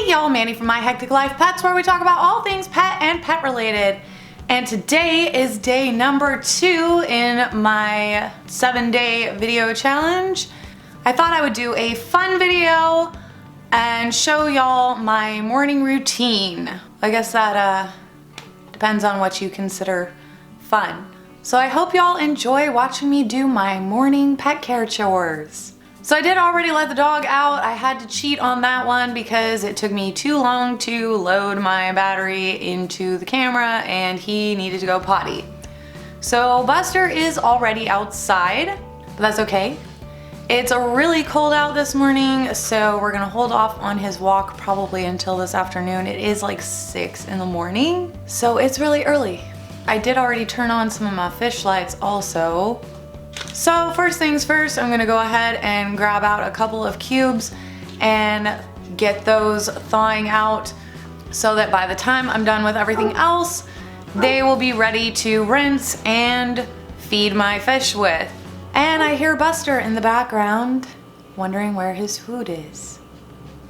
Hey y'all, Manny from My Hectic Life Pets, where we talk about all things pet and pet related. And today is day number 2 in my 7-day video challenge. I thought I would do a fun video and show y'all my morning routine. I guess that depends on what you consider fun. So I hope y'all enjoy watching me do my morning pet care chores. So I did already let the dog out. I had to cheat on that one because it took me too long to load my battery into the camera and he needed to go potty. So Buster is already outside, but that's okay. It's really cold out this morning, so we're gonna hold off on his walk probably until this afternoon. It is like 6 in the morning, so it's really early. I did already turn on some of my fish lights also. So first things first, I'm gonna go ahead and grab out a couple of cubes and get those thawing out so that by the time I'm done with everything else, they will be ready to rinse and feed my fish with. And I hear Buster in the background wondering where his food is.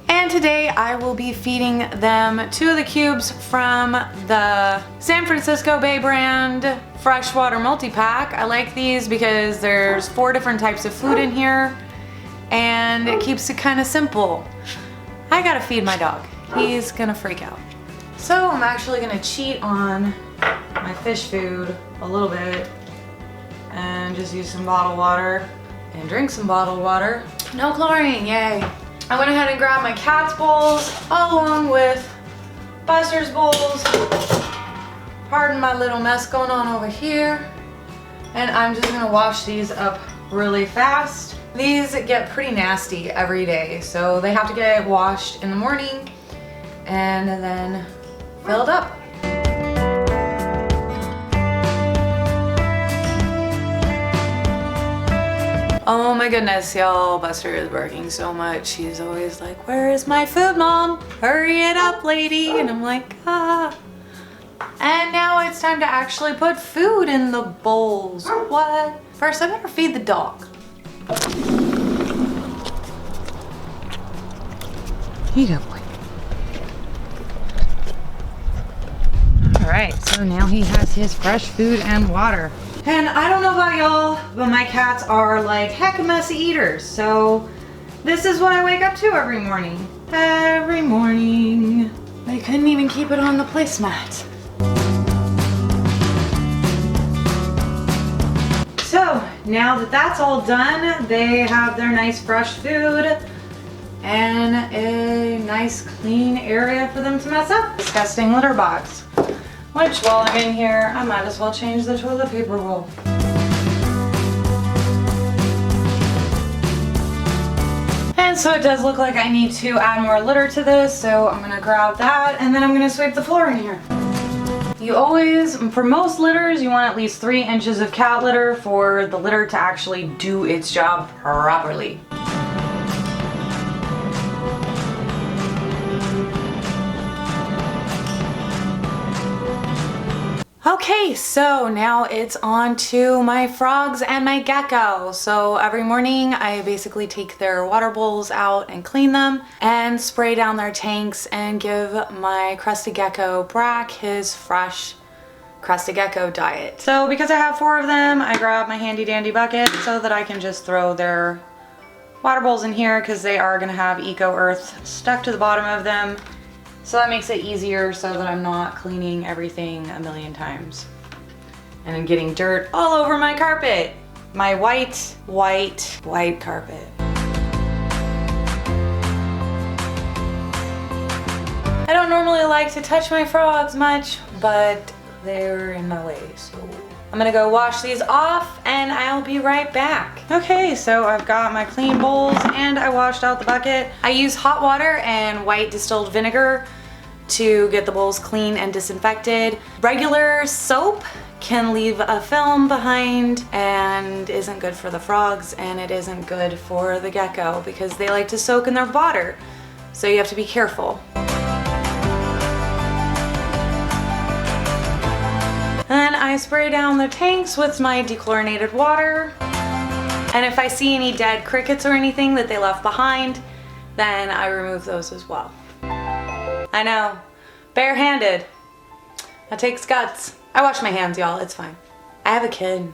And today I will be feeding them 2 of the cubes from the San Francisco Bay brand freshwater multi-pack. I like these because there's 4 different types of food in here and it keeps it kind of simple. I gotta feed my dog. He's gonna freak out. So I'm actually gonna cheat on my fish food a little bit and just use some bottled water and drink some bottled water. No chlorine, yay. I went ahead and grabbed my cat's bowls along with Buster's bowls. Pardon my little mess going on over here. And I'm just gonna wash these up really fast. These get pretty nasty every day, so they have to get washed in the morning and then filled up. Oh my goodness, y'all, Buster is working so much. He's always like, "Where is my food, Mom? Hurry it up, lady." And I'm like, ah. And now it's time to actually put food in the bowls. What? First, I better feed the dog. Here you go, boy. All right, so now he has his fresh food and water. And I don't know about y'all, but my cats are like heck messy eaters. So this is what I wake up to every morning. Every morning. They couldn't even keep it on the placemat. So now that that's all done, they have their nice fresh food and a nice clean area for them to mess up. Disgusting litter box. Which, while I'm in here, I might as well change the toilet paper roll. And so it does look like I need to add more litter to this, so I'm gonna grab that and then I'm gonna sweep the floor in here. You always, for most litters, you want at least 3 inches of cat litter for the litter to actually do its job properly. Okay, so now it's on to my frogs and my gecko. So every morning I basically take their water bowls out and clean them and spray down their tanks and give my crested gecko Brack his fresh crested gecko diet. So because I have 4 of them, I grab my handy dandy bucket so that I can just throw their water bowls in here because they are gonna have eco earth stuck to the bottom of them. So that makes it easier so that I'm not cleaning everything a million times. And I'm getting dirt all over my carpet. My white carpet. I don't normally like to touch my frogs much, but they're in my way, so I'm gonna go wash these off and I'll be right back. Okay, so I've got my clean bowls and I washed out the bucket. I use hot water and white distilled vinegar to get the bowls clean and disinfected. Regular soap can leave a film behind and isn't good for the frogs, and it isn't good for the gecko because they like to soak in their water. So you have to be careful. And I spray down the tanks with my dechlorinated water. And if I see any dead crickets or anything that they left behind, then I remove those as well. I know. Barehanded. That takes guts. I wash my hands, y'all. It's fine. I have a kid.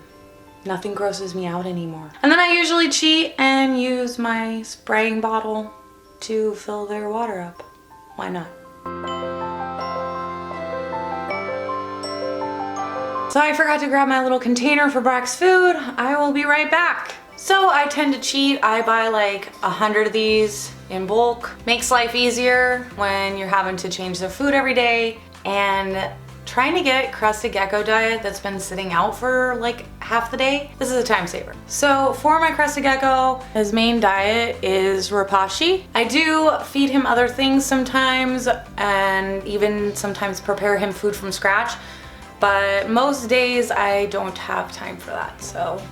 Nothing grosses me out anymore. And then I usually cheat and use my spraying bottle to fill their water up. Why not? So I forgot to grab my little container for Brack's food. I will be right back. So I tend to cheat. I buy like 100 of these in bulk. Makes life easier when you're having to change their food every day, and trying to get crusted gecko diet that's been sitting out for like half the day, this is a time saver. So for my crusted gecko, his main diet is rapashi. I do feed him other things sometimes, and even sometimes prepare him food from scratch, but most days I don't have time for that, so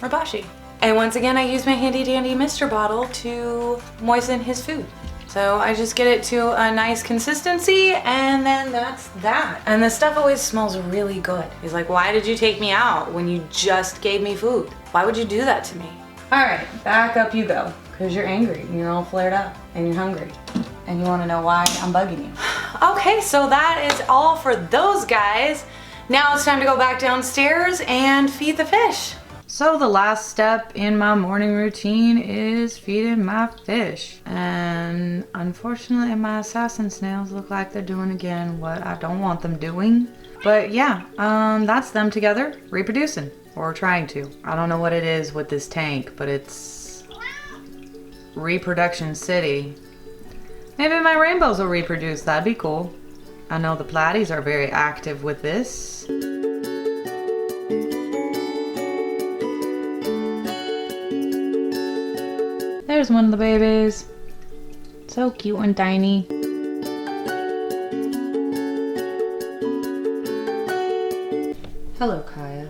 rapashi. And once again, I use my handy dandy Mr. bottle to moisten his food. So I just get it to a nice consistency, and then that's that. And the stuff always smells really good. He's like, why did you take me out when you just gave me food? Why would you do that to me? All right, back up you go, because you're angry and you're all flared up and you're hungry and you want to know why I'm bugging you. Okay, so that is all for those guys. Now it's time to go back downstairs and feed the fish. So the last step in my morning routine is feeding my fish. And unfortunately my assassin snails look like they're doing again what I don't want them doing. But yeah, that's them together reproducing, or trying to. I don't know what it is with this tank, but it's reproduction city. Maybe my rainbows will reproduce, that'd be cool. I know the platies are very active with this. There's one of the babies. So cute and tiny. Hello, Kaya.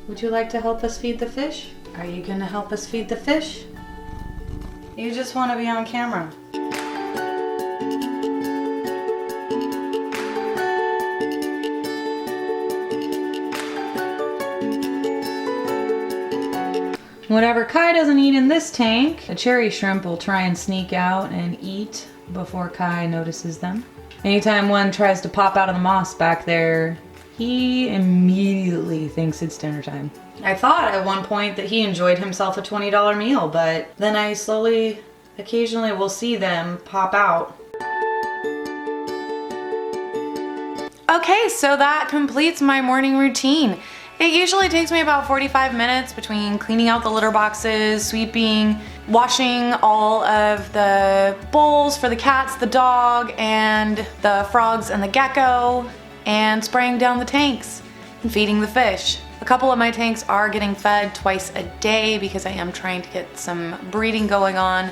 Would you like to help us feed the fish? Are you gonna help us feed the fish? You just want to be on camera. Whatever Kai doesn't eat in this tank, the cherry shrimp will try and sneak out and eat before Kai notices them. Anytime one tries to pop out of the moss back there, he immediately thinks it's dinner time. I thought at one point that he enjoyed himself a $20 meal, but then I occasionally will see them pop out. Okay, so that completes my morning routine. It usually takes me about 45 minutes between cleaning out the litter boxes, sweeping, washing all of the bowls for the cats, the dog, and the frogs and the gecko, and spraying down the tanks and feeding the fish. A couple of my tanks are getting fed twice a day because I am trying to get some breeding going on.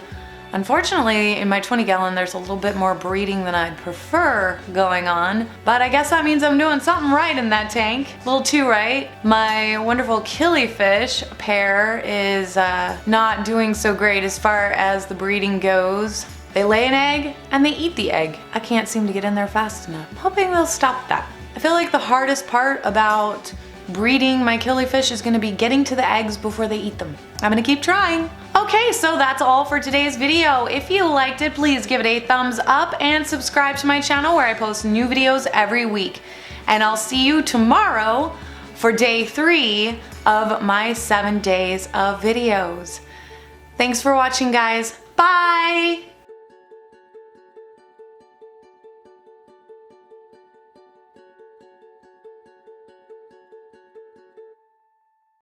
Unfortunately, in my 20-gallon, there's a little bit more breeding than I'd prefer going on, but I guess that means I'm doing something right in that tank. A little too right. My wonderful killifish pair is not doing so great as far as the breeding goes. They lay an egg and they eat the egg. I can't seem to get in there fast enough. I'm hoping they'll stop that. I feel like the hardest part about breeding my killifish is gonna be getting to the eggs before they eat them. I'm gonna keep trying. Okay, so that's all for today's video. If you liked it, please give it a thumbs up and subscribe to my channel where I post new videos every week. And I'll see you tomorrow for day 3 of my 7 days of videos. Thanks for watching, guys. Bye!